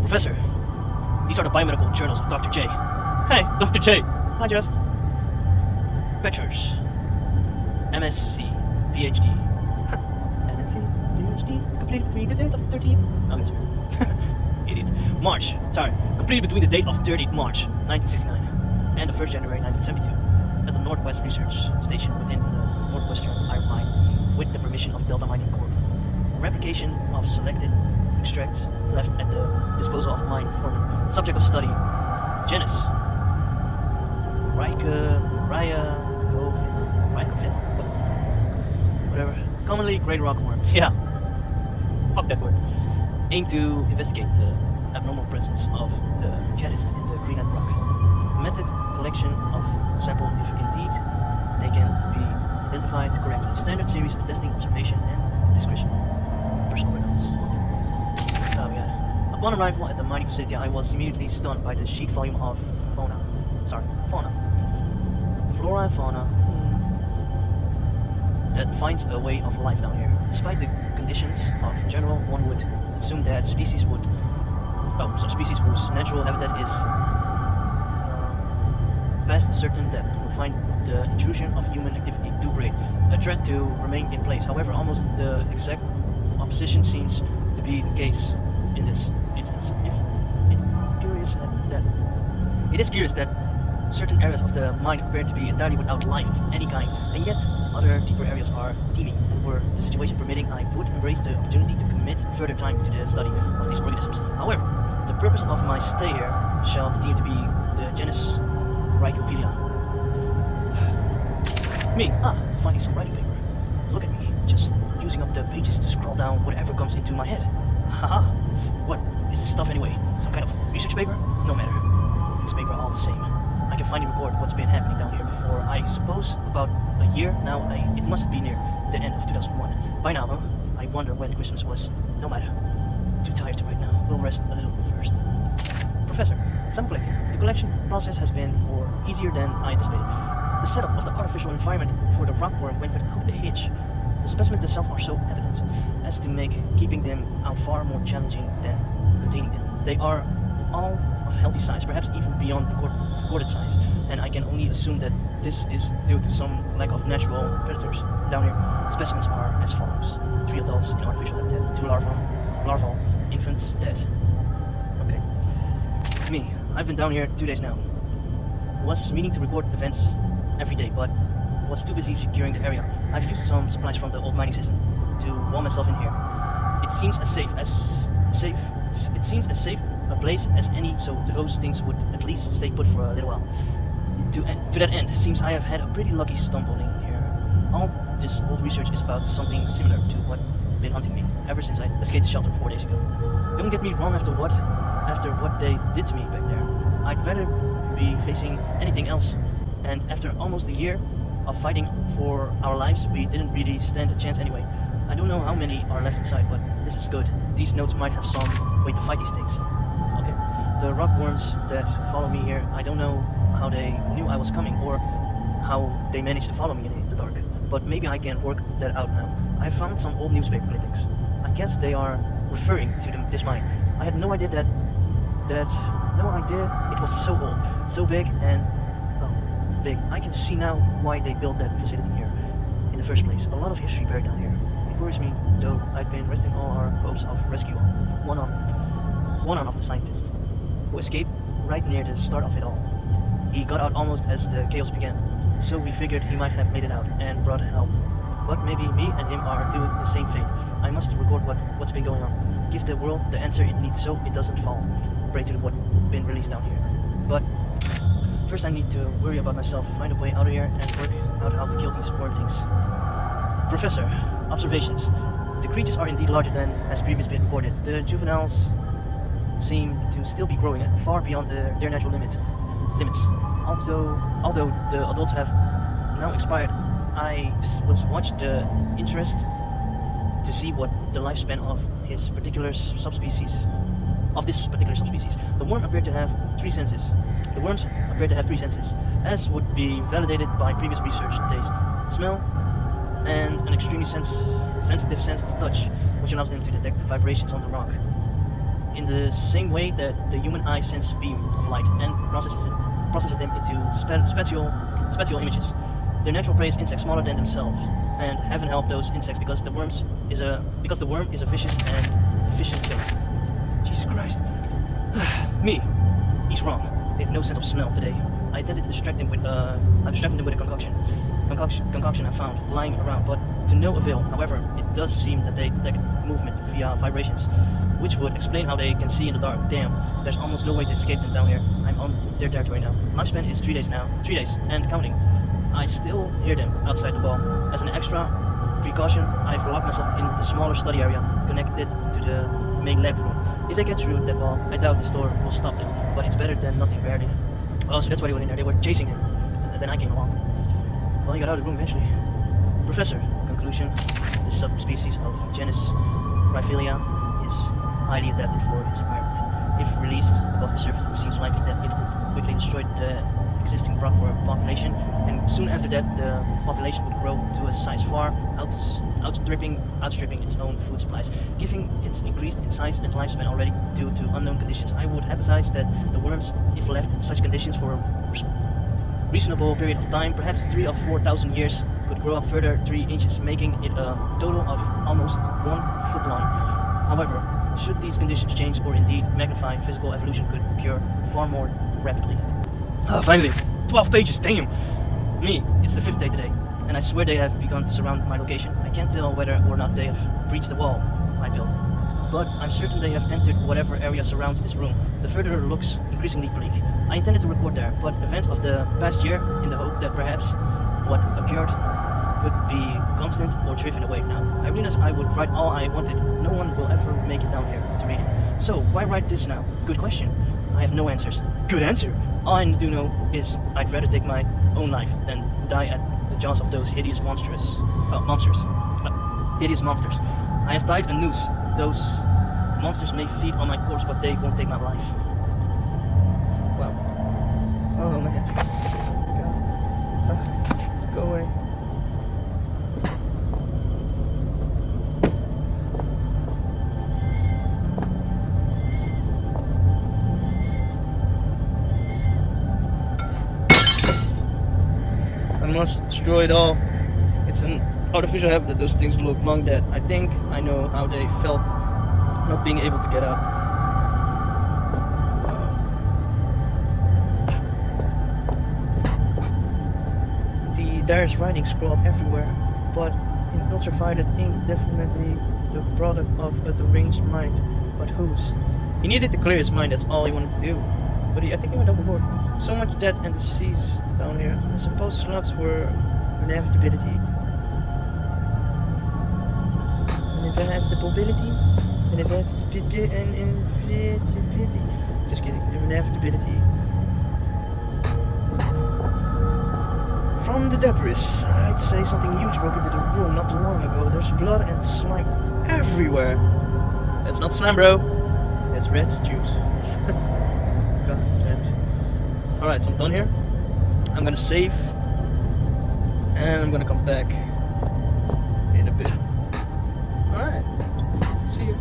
Professor, these are the biomedical journals of Dr. J. Hey, Dr. J. Hi, Just. Bachelor's, MSc, PhD. MSc, PhD, completed between the date of 13. Oh, sorry. Idiot. March, sorry. Completed between the date of 30th March 1969 and the 1st January 1972 at the Northwest Research Station within the Northwestern Iron Mine with the permission of Delta Mining Corp. Replication of selected extracts left at the disposal of mine foreman. Subject of study, genus Rycofin, whatever. Commonly grey rockworm. Yeah. Fuck that word. Aim to investigate the abnormal presence of the catalyst in the Greenland rock. Method collection of sample if indeed they can be identified correctly. Standard series of testing, observation, and discretion. Personal pronouns. Oh yeah. Upon arrival at the mining facility, I was immediately stunned by the sheet volume of fauna. Flora and fauna that finds a way of life down here. Despite the conditions of general, one would assume that species whose natural habitat is past a certain depth will find the intrusion of human activity too great a threat to remain in place. However, almost the exact opposition seems to be the case in this instance. It is curious that certain areas of the mine appear to be entirely without life of any kind, and yet other deeper areas are teeming, and were the situation permitting, I would embrace the opportunity to commit further time to the study of these organisms. However, the purpose of my stay here shall continue to be the genus Rycophilia. Me, finding some writing paper. Look at me, just using up the pages to scroll down whatever comes into my head. Haha, what is this stuff anyway? Some kind of research paper? No matter. It's paper all the same. I can finally record what's been happening down here for, I suppose, about a year now. It must be near the end of 2001. By now, I wonder when Christmas was. No matter. Too tired to write now. We'll rest a little first. Professor, sample collecting. The collection process has been easier than I anticipated. The setup of the artificial environment for the rockworm went without a hitch. The specimens themselves are so evident as to make keeping them out far more challenging than containing them. They are all of healthy size, perhaps even beyond recorded size, and I can only assume that this is due to some lack of natural predators. Down here, specimens are as follows: 3 adults in artificial habitat, 2 larval infants dead. Okay. Me, I've been down here 2 days now. Was meaning to record events every day, but was too busy securing the area. I've used some supplies from the old mining system to warm myself in here. It seems as safe a place as any, so those things would at least stay put for a little while. To that end, seems I have had a pretty lucky stumbling here. All this old research is about something similar to what been hunting me ever since I escaped the shelter 4 days ago. Don't get me wrong, after what they did to me back there, I'd rather be facing anything else. And after almost a year of fighting for our lives, we didn't really stand a chance anyway. I don't know how many are left inside, but this is good. These notes might have some way to fight these things. Okay. The rockworms that follow me here, I don't know how they knew I was coming or how they managed to follow me in the dark, but maybe I can work that out now. I found some old newspaper clippings. I guess they are referring to this mine. I had no idea no idea it was so old, so big, and big. I can see now why they built that facility here in the first place. A lot of history buried down here. It worries me, though. I've been resting all our hopes of rescue on one of the scientists who escaped right near the start of it all. He got out almost as the chaos began, so we figured he might have made it out and brought help. But maybe me and him are due the same fate. I must record what's been going on. Give the world the answer it needs so it doesn't fall prey to what's been released down here. But first I need to worry about myself, find a way out of here, and work out how to kill these worm things. Professor, observations. The creatures are indeed larger than has previously been recorded. The juveniles seem to still be growing far beyond their natural limits. Although the adults have now expired, I was watched the interest to see what the lifespan of this particular subspecies. The worms appear to have 3 senses. As would be validated by previous research: taste, smell, and an extremely sensitive sense of touch, which allows them to detect vibrations on the rock. in the same way that the human eye senses beam of light and processes them into spatial images. Their natural prey is insects smaller than themselves, and heaven help those insects because the worm is a vicious and efficient killer. Jesus Christ. Me. He's wrong. They have no sense of smell today. I attempted to distract them with a concoction I found lying around, but to no avail. However, it does seem that they detect movement via vibrations, which would explain how they can see in the dark. Damn, there's almost no way to escape them down here. I'm on their territory now. Lifespan is 3 days now. 3 days, and counting. I still hear them outside the wall. As an extra precaution, I've locked myself in the smaller study area, connected to the main lab room. If they get through that wall, I doubt the store will stop them, but it's better than nothing, barely. Oh, so that's why they were in there. They were chasing him. And then I came along. Well, he got out of the room eventually. Professor, conclusion, the subspecies of genus Rhyphilia is highly adapted for its environment. If released above the surface, it seems likely that it would quickly destroy the existing rockworm population, and soon after that, the population would grow to a size far outstripping its own food supplies, giving it increased in size and lifespan already due to unknown conditions. I would hypothesize that the worms, if left in such conditions for a reasonable period of time, perhaps 3,000 or 4,000 years, could grow up further 3 inches, making it a total of almost 1 foot long. However, should these conditions change or indeed magnify, physical evolution could occur far more rapidly. Finally, 12 pages, damn! Me, it's the 5th day today, and I swear they have begun to surround my location. I can't tell whether or not they have breached the wall I built, but I'm certain they have entered whatever area surrounds this room. The further looks increasingly bleak. I intended to record there, but events of the past year, in the hope that perhaps what occurred could be constant or driven away now. I realized I would write all I wanted. No one will ever make it down here to read it. So, why write this now? Good question. I have no answers. Good answer! All I do know is I'd rather take my own life than die at the jaws of those hideous monsters. Hideous monsters. I have tied a noose. Those monsters may feed on my corpse, but they won't take my life. Wow. Oh man. Go away. I must destroy it all. It's an artificial habit that those things look long dead. I think I know how they felt not being able to get out. There's writing scrawled everywhere, but in ultraviolet ink, definitely the product of a deranged mind. But whose? He needed to clear his mind, that's all he wanted to do. But I think he went overboard. So much death and disease down here. I suppose slugs were inevitability. Just kidding. Inevitability. From the debris, I'd say something huge broke into the room not too long ago. There's blood and slime everywhere. That's not slime, bro. That's rat's juice. God damn it. Alright, so I'm done here. I'm gonna save. And I'm gonna come back in a bit. Alright. See you.